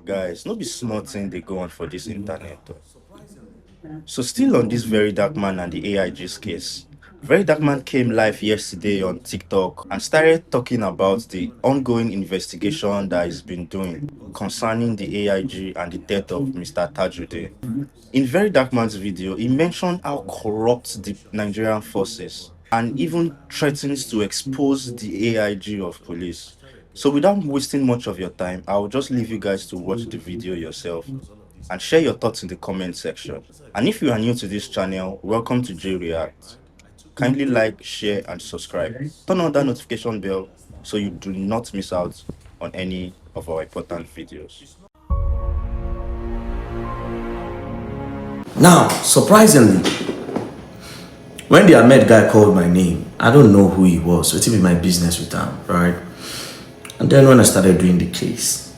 Guys, no be small thing they go on for this internet. So still on this Very Dark Man and the AIG's case. Very Dark Man came live yesterday on TikTok and started talking about the ongoing investigation that he's been doing concerning the AIG and the death of Mr. Tajuddin. In Very Dark Man's video, he mentioned how corrupt the Nigerian forces and even threatens to expose the AIG of police. So without wasting much of your time, I'll just leave you guys to watch the video yourself and share your thoughts in the comment section. And if you are new to this channel, welcome to Jhey React. Kindly like, share, and subscribe. Turn on that notification bell so you do not miss out on any of our important videos. Now, surprisingly, when the Ahmed guy called my name, I don't know who he was, so it will be my business with him, right? And then when I started doing the case,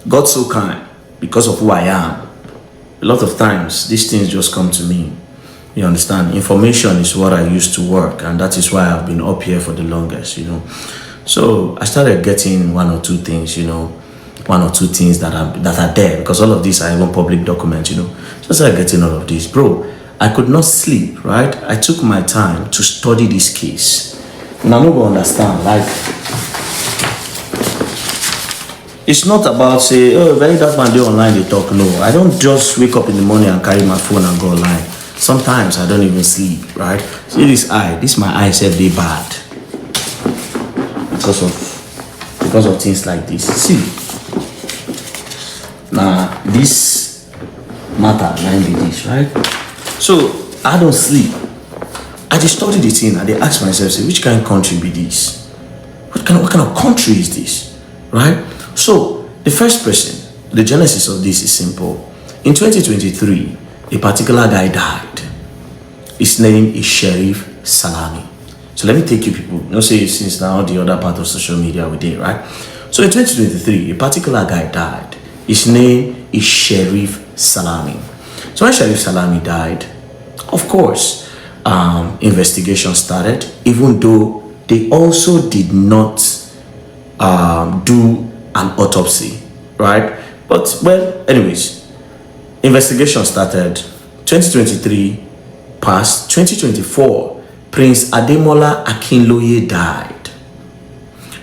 God so kind, because of who I am, a lot of times these things just come to me. You understand? Information is what I use to work, and that is why I've been up here for the longest, So I started getting one or two things, one or two things that are there, because all of these are even public documents, So I started getting all of this. Bro, I could not sleep, right? I took my time to study this case. And I'm not going to understand, it's not about say, oh, Very Dark Man, they online, they talk. No, I don't just wake up in the morning and carry my phone and go online. Sometimes I don't even sleep, right? See this eye, my eyes every day bad. Because of things like this. See, now this matter line be this, right? So I don't sleep. I just study the thing and they ask myself, say, which kind of country be this? What kind of country is this? Right? So the first person, the genesis of this is simple. In 2023, a particular guy died. His name is Sheriff Salami. So let me take you people, say since now the other part of social media we did, right? So in 2023, a particular guy died. His name is Sheriff Salami. So when Sheriff Salami died, of course, investigation started, even though they also did not do an autopsy, right? But, well, anyways, investigation started. 2023 passed. 2024, Prince Ademola Akinloye died.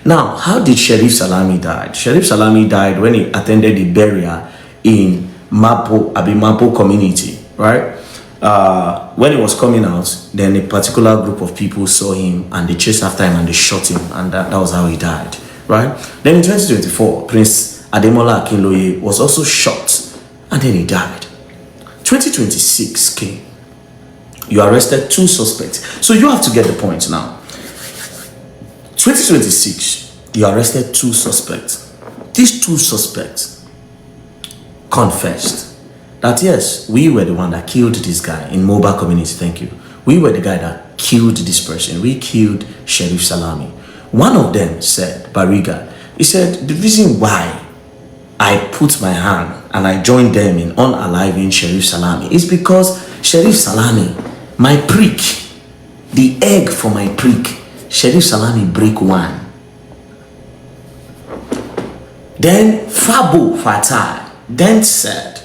Now, how did Sheriff Salami die? Sheriff Salami died when he attended the burial in Mapo community, right? When he was coming out, then a particular group of people saw him and they chased after him and they shot him, and that was how he died, right? Then in 2024, Prince Ademola Akinloye was also shot and then he died. 2026 came. You arrested 2 suspects. So you have to get the point now. 2026, you arrested 2 suspects. These 2 suspects confessed that yes, we were the one that killed this guy in mobile community. Thank you. We were the guy that killed this person. We killed Sheriff Salami. One of them said, Bariga, he said, the reason why I put my hand and I joined them in unaliving Sheriff Salami is because Sheriff Salami, my prick, the egg for my prick, Sheriff Salami break one. Then Fabo Fatai then said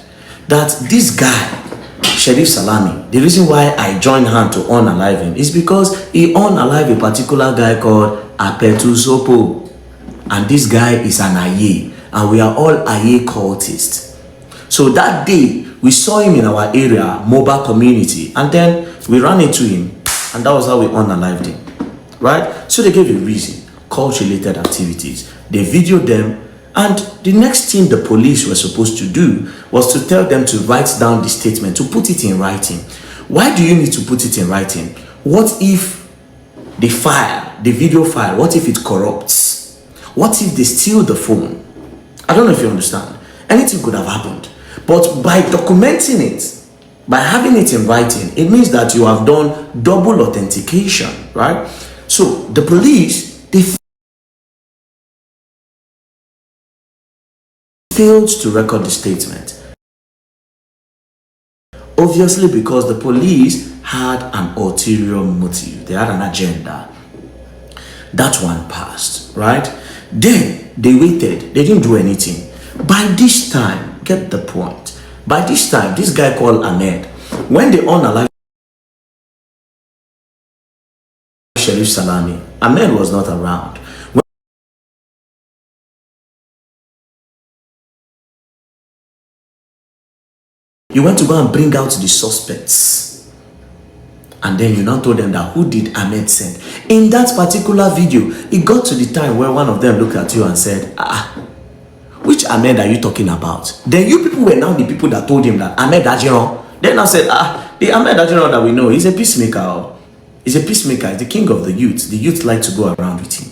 that this guy, Sheriff Salami, the reason why I joined hand to unalive him is because he unalive a particular guy called Apetu Sopo. And this guy is an Aye, and we are all Aye cultists. So that day, we saw him in our area, mobile community, and then we ran into him, and that was how we unalived him, right? So they gave a reason, cult-related activities. They videoed them, and the next thing the police were supposed to do was to tell them to write down the statement, to put it in writing. Why do you need to put it in writing? What if the file, the video file, what if it corrupts? What if they steal the phone? I don't know if you understand. Anything could have happened. But by documenting it, by having it in writing, it means that you have done double authentication, right? So the police, they failed to record the statement. Obviously, because the police had an ulterior motive. They had an agenda. That one passed, right? Then they waited. They didn't do anything. By this time, get the point. By this time, this guy called Ahmed, when they unalive Sheriff Salami, Ahmed was not around. You went to go and bring out the suspects, and then you now told them that who did Ahmed send. In that particular video, it got to the time where one of them looked at you and said, which Ahmed are you talking about? Then you people were now the people that told him that Ahmed Ajiron. Then I said, the Ahmed Ajiron that we know, he's a peacemaker. He's a peacemaker, he's the king of the youth. The youth like to go around with him,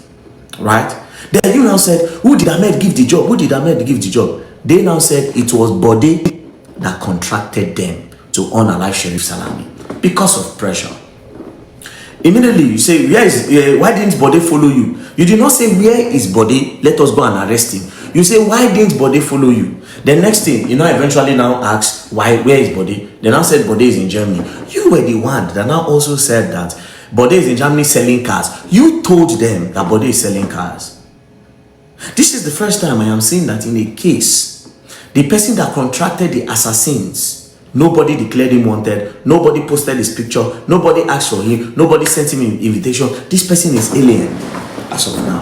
right? Then you now said, who did Ahmed give the job? Who did Ahmed give the job? They now said it was Bode that contracted them to unalive Sheriff Salami because of pressure. Immediately you say, why didn't Bode follow you? You did not say, where is Bode? Let us go and arrest him. You say, why didn't Bode follow you? The next thing, eventually now ask, where is Bode? They now said Bode is in Germany. You were the one that now also said that Bode is in Germany selling cars. You told them that Bode is selling cars. This is the first time I am seeing that in a case, the person that contracted the assassins, nobody declared him wanted, nobody posted his picture, nobody asked for him, nobody sent him an invitation. This person is alien as of now.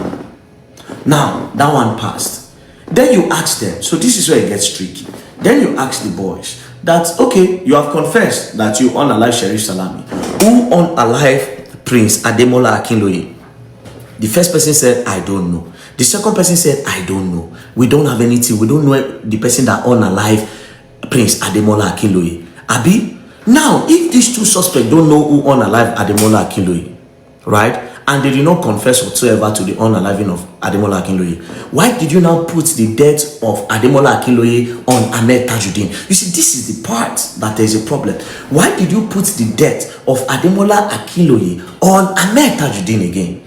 Now, that one passed. Then you ask them, so this is where it gets tricky. Then you ask the boys that, okay, you have confessed that you unalive Sheriff Salami. Who unalive Prince Ademola Akinloye? The first person said, I don't know. The second person said, I don't know. We don't have anything. We don't know the person that unalive Prince Ademola Akinloye. Abi, now, if these two suspects don't know who unalive Ademola Akinloye, right, and they did not confess whatsoever to the unaliving of Ademola Akinloye, why did you now put the death of Ademola Akinloye on Ahmed Tajuddin? You see, this is the part that there is a problem. Why did you put the death of Ademola Akinloye on Ahmed Tajuddin again?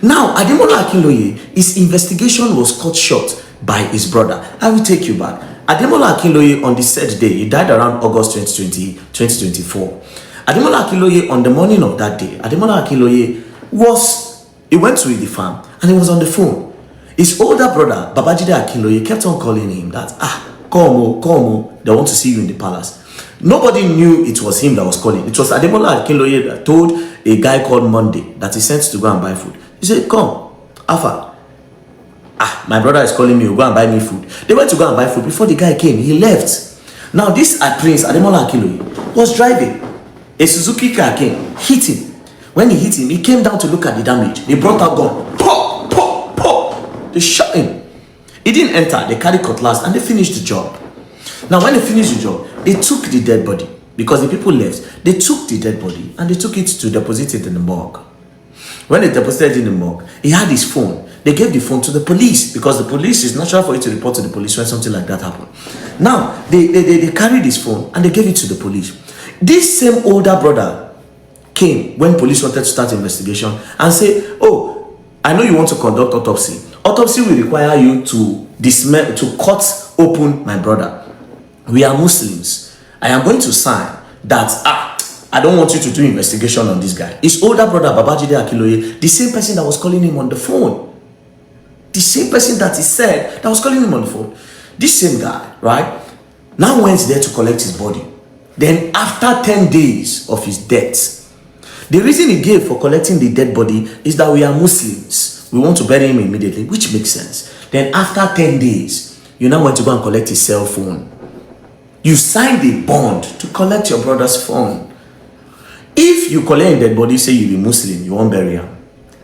Now, Ademola Akinloye, his investigation was cut short by his brother. I will take you back. Ademola Akinloye, on the said day, he died around August 2024. Ademola Akinloye, on the morning of that day, Ademola Akinloye he went to the farm and he was on the phone. His older brother, Babajide Akinloye, kept on calling him that, come, they want to see you in the palace. Nobody knew it was him that was calling. It was Ademola Akinloye that told a guy called Monday that he sent to go and buy food. He said, come, Alpha. My brother is calling me, go and buy me food. They went to go and buy food. Before the guy came, he left. Now this Prince Ademola Akinloye was driving. A Suzuki car came, hit him. When he hit him, he came down to look at the damage. They brought out gun. Pop, pop, pop. They shot him. He didn't enter. They carried cutlass and they finished the job. Now when they finished the job, they took the dead body because the people left. They took the dead body and they took it to deposit it in the morgue. When they deposited it in the morgue, he had his phone. They gave the phone to the police because the police is natural for you to report to the police when something like that happened. Now, they carried his phone and they gave it to the police. This same older brother came when police wanted to start investigation and say, oh, I know you want to conduct autopsy. Autopsy will require you to cut open my brother. We are Muslims. I am going to sign that, I don't want you to do investigation on this guy. His older brother, Babajide Akinloye, the same person that was calling him on the phone. The same person that he said that was calling him on the phone. This same guy, right, now went there to collect his body. Then after 10 days of his death, the reason he gave for collecting the dead body is that we are Muslims. We want to bury him immediately, which makes sense. Then after 10 days, you now want to go and collect his cell phone. You signed a bond to collect your brother's phone. If you collect a dead body, say you be Muslim, you won't bury him.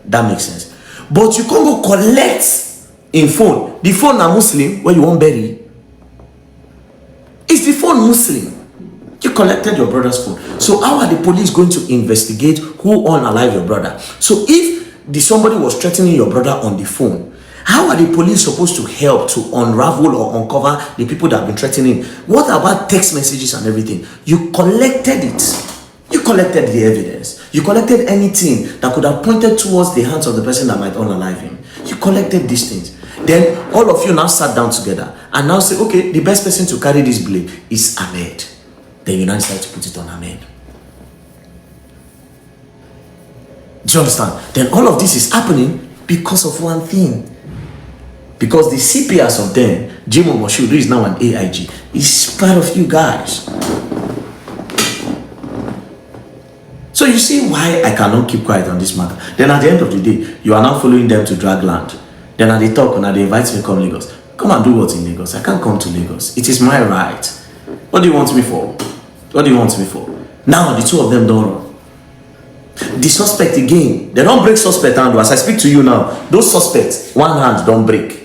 That makes sense. But you can't go collect in phone. The phone are Muslim, where you won't bury. Is the phone Muslim? You collected your brother's phone. So how are the police going to investigate who unalive your brother? So if somebody was threatening your brother on the phone, how are the police supposed to help to unravel or uncover the people that have been threatening? What about text messages and everything? You collected it. You collected the evidence. You collected anything that could have pointed towards the hands of the person that might unalive him. You collected these things. Then all of you now sat down together and now say, okay, the best person to carry this blame is Ahmed. Then you now decide to put it on Ahmed. Do you understand? Then all of this is happening because of one thing. because the CPS of them, Jhey Moshood, who is now an AIG, is part of you guys. So you see why I cannot keep quiet on this matter. Then at the end of the day, you are now following them to drag land. Then at the talk, when they invite me to come Lagos, come and do what in Lagos? I can't come to Lagos. It is my right. What do you want me for? What do you want me for? Now the two of them don't run. The suspect again, they don't break suspect hand. As I speak to you now, those suspects, one hand don't break.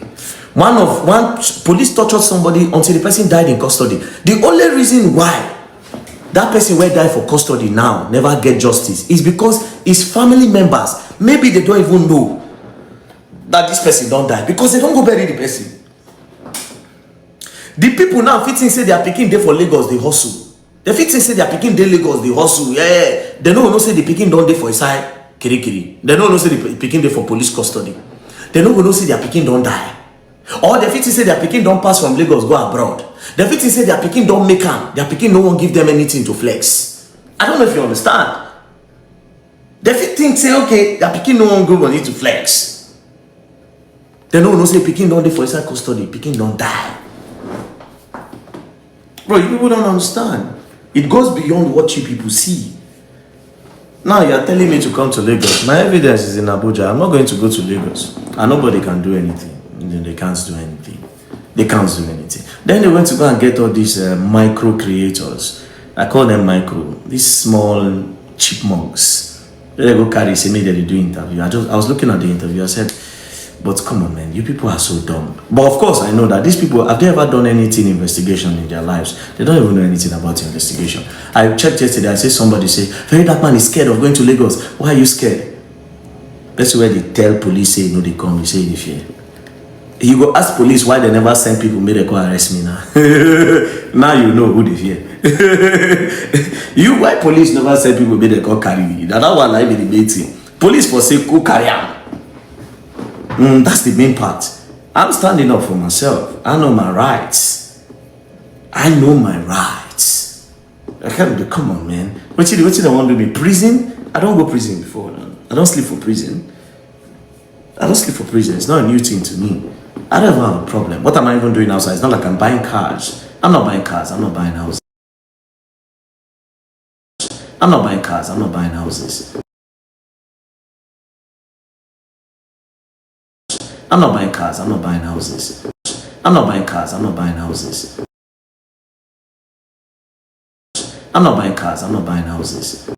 One police tortured somebody until the person died in custody. The only reason why that person will die for custody now never get justice is because his family members, maybe they don't even know that this person don't die because they don't go bury the person. The people now fit think say they are picking day for Lagos, they hustle. They fit think say they are picking day Lagos, they hustle. Yeah. They don't say the picking don't day for inside Kirikiri. They don't say the picking day for police custody. They don't say their picking don't die. Or they fit think say their picking don't pass from Lagos go abroad. They fit think say their picking don't make them. Their picking no one give them anything to flex. I don't know if you understand. They fit think say okay, their picking no one go money to flex. They don't say picking don't day for inside custody. Picking don't die. Bro, you people don't understand. It goes beyond what you people see. Now you are telling me to come to Lagos. My evidence is in Abuja. I'm not going to go to Lagos. And nobody can do anything. They can't do anything. They can't do anything. Then they went to go and get all these micro creators. I call them micro. These small chipmunks. They go carry, say me that they do interview. I was looking at the interview. I said, but come on, man, you people are so dumb. But of course, I know that these people, have they ever done anything investigation in their lives? They don't even know anything about investigation. I checked yesterday, I said somebody say, VeryDarkMan is scared of going to Lagos. Why are you scared? That's where they tell police, say, no, they come, you say they fear. You go ask police why they never send people, may they go arrest me now. Now you know who they fear. Why police never send people, may they go carry me? That one I be debating. Police for say, go carry them. That's the main part. I'm standing up for myself. I know my rights. I know my rights. I can't do, come on, man. What you want to be? Prison? I don't go prison before. I don't sleep for prison. I don't sleep for prison. It's not a new thing to me. I don't have a problem. What am I even doing outside? It's not like I'm buying cars. I'm not buying cars. I'm not buying houses. I'm not buying cars. I'm not buying houses. I'm not buying cars, I'm not buying houses. I'm not buying cars, I'm not buying houses. I'm not buying cars, I'm not buying houses.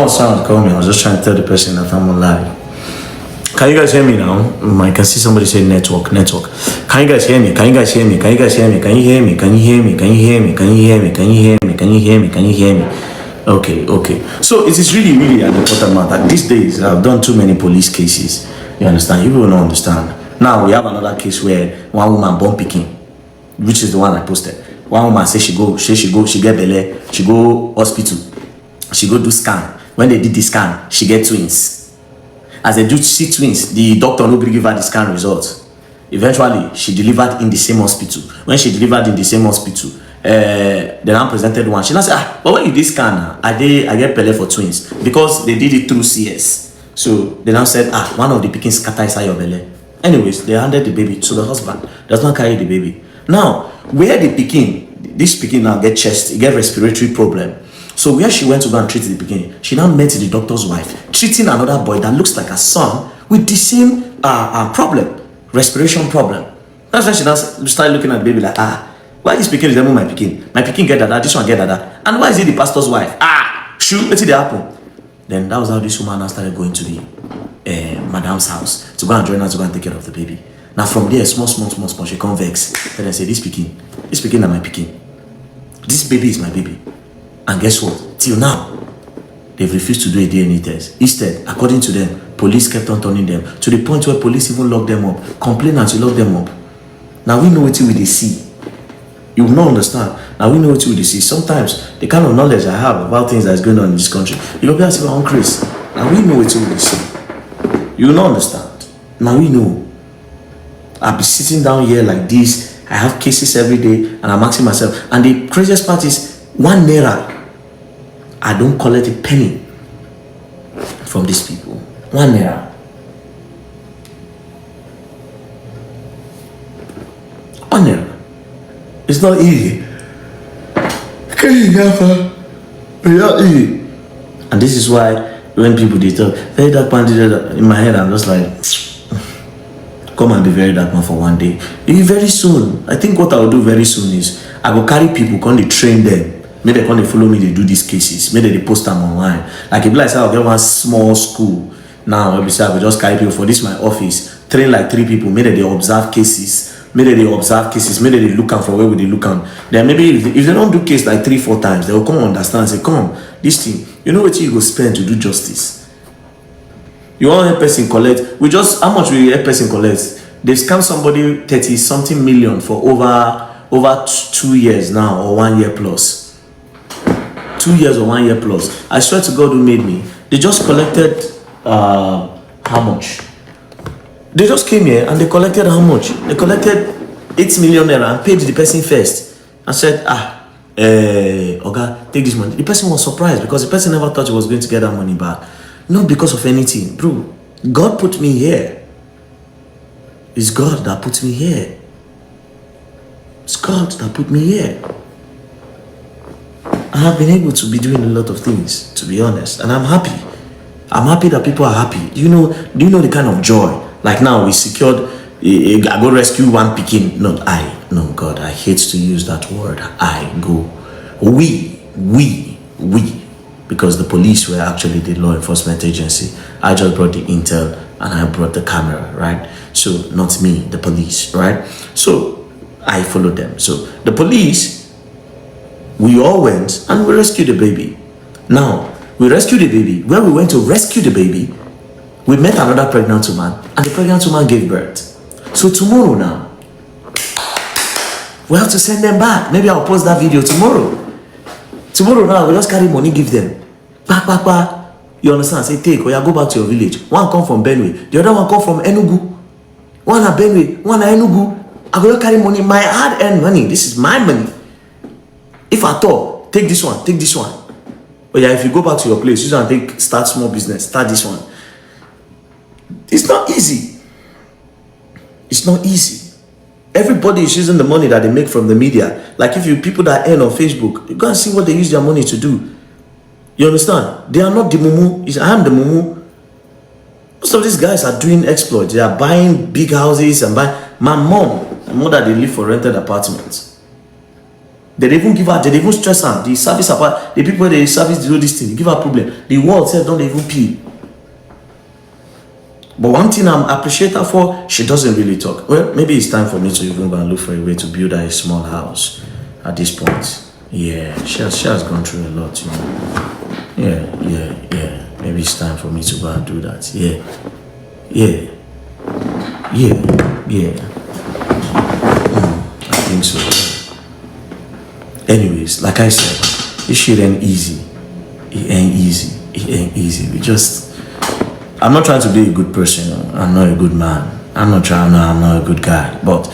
Sound call me. I was just trying to tell the person that I'm alive. Can you guys hear me now? I can see somebody say network. Can you guys hear me? Can you guys hear me? Can you guys hear me? Can you hear me? Can you hear me? Can you hear me? Can you hear me? Can you hear me? Can you hear me? Can you hear me? Okay. So it is really an important matter. These days I've done too many police cases. You understand? You will not understand. Now we have another case where one woman born picking, which is the one I posted. One woman say she get belle, she go hospital, she go do scan. When they did the scan, she get twins. As they do see twins, the doctor no give her the scan results. Eventually, she delivered in the same hospital. When she delivered in the same hospital, they now presented one. She now said, but when you did scan, I get belle for twins because they did it through CS. So they now said, one of the pickings scatter inside your belly. Anyways, they handed the baby to the husband. Does not carry the baby. Now, where the pikin, this pikin now get chest, get respiratory problem. So where she went to go and treat the pikin, she now met the doctor's wife, treating another boy that looks like a son with the same problem, respiration problem. That's when she now started looking at the baby like, why this pikin resemble my pikin? My pikin get that, this one get that. And why is it the pastor's wife? Shoot, let's see the happen. Then that was how this woman now started going to the madam's house to go and join her to go and take care of the baby. Now from there, small, she come vex. Then I say, this pikin na my pikin. This baby is my baby. And guess what? Till now, they've refused to do a DNA test. Instead, according to them, police kept on turning them to the point where police even locked them up. Complainants, you lock them up. Now we know what they see. You will not understand. Now we know what they see. Sometimes the kind of knowledge I have about things that's going on in this country, you will be asking on Chris. Now we know what they see. You will not understand. Now we know. I'll be sitting down here like this. I have cases every day, and I'm asking myself. And the craziest part is 1 naira. I don't collect a penny from these people. 1 naira. 1 naira. It's not easy. And this is why when people they talk, very dark man did that, in my head, I'm just like, come and be very dark man for one day. Very soon, I think what I'll do very soon is I will carry people, come they train them. Maybe they come they follow me, they do these cases. Maybe they post them online. Like if like say I'll get one small school now, maybe say I will just carry people for this my office, train like 3 people, maybe they observe cases. Maybe they observe cases, maybe they look at for where would they look at. Then maybe if they don't do case like 3-4 times, they will come understand and say, come, this thing, you know what you go spend to do justice. You want to help person collect, we just, how much will you help person collect? They've scammed somebody 30-something million for over 2 years now, or 1 year plus. 2 years or 1 year plus. I swear to God who made me, they just collected, how much? They just came here and they collected how much? They collected 8 million naira and paid the person first and said, Oga, take this money. The person was surprised because the person never thought he was going to get that money back. Not because of anything. Bro, God put me here. It's God that put me here. It's God that put me here. I have been able to be doing a lot of things, to be honest, and I'm happy. I'm happy that people are happy. Do you know the kind of joy? Like now we secured, I go rescue one pikin. No, God, I hate to use that word. We, because the police were actually the law enforcement agency. I just brought the intel and I brought the camera, right? So not me, the police, right? So I followed them. So the police, we all went and we rescued the baby. Now, we rescued the baby. When we went to rescue the baby, we met another pregnant woman, and the pregnant woman gave birth. So tomorrow now, we have to send them back. Maybe I'll post that video tomorrow. Tomorrow now, we just carry money, give them. Back. You understand? Say, take, or you go back to your village. One come from Benue, the other one come from Enugu. One at Benue, one at Enugu. I go carry money, my hard-earned money. This is my money. If I talk, take this one, take this one. But yeah, if you go back to your place, you can start small business, start this one. It's not easy. It's not easy. Everybody is using the money that they make from the media. Like if you people that earn on Facebook, you go and see what they use their money to do. You understand? They are not the mumu. I am the mumu. Most of these guys are doing exploits. They are buying big houses and buying. My mother, they live for rented apartments. They even give her, they even stress her. The service apart, the people where they service do this thing, they give her problem. The world said don't even pay. But one thing I'm appreciative for, she doesn't really talk. Well, maybe it's time for me to even go and look for a way to build her a small house at this point. Yeah, she has gone through a lot, you know. Yeah. Maybe it's time for me to go and do that. Yeah. I think so. Anyways, like I said, this shit ain't easy. It ain't easy. I'm not trying to be a good person. I'm not a good man. I'm not a good guy. But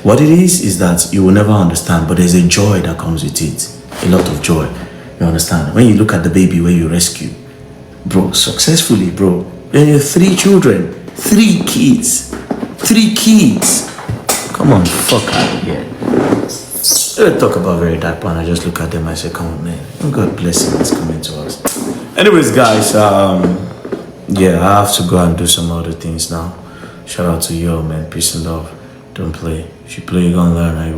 what it is that you will never understand. But there's a joy that comes with it. A lot of joy. You understand? When you look at the baby where you rescue, bro, successfully, bro. When you're 3 children, 3 kids. Come on, fuck out of here. Let's talk about VeryDarkMan. I just look at them and say, come on, man. God bless him. It's coming to us. Anyways, guys, yeah, I have to go and do some other things now. Shout out to you, man. Peace and love. Don't play. If you play, you're gonna learn.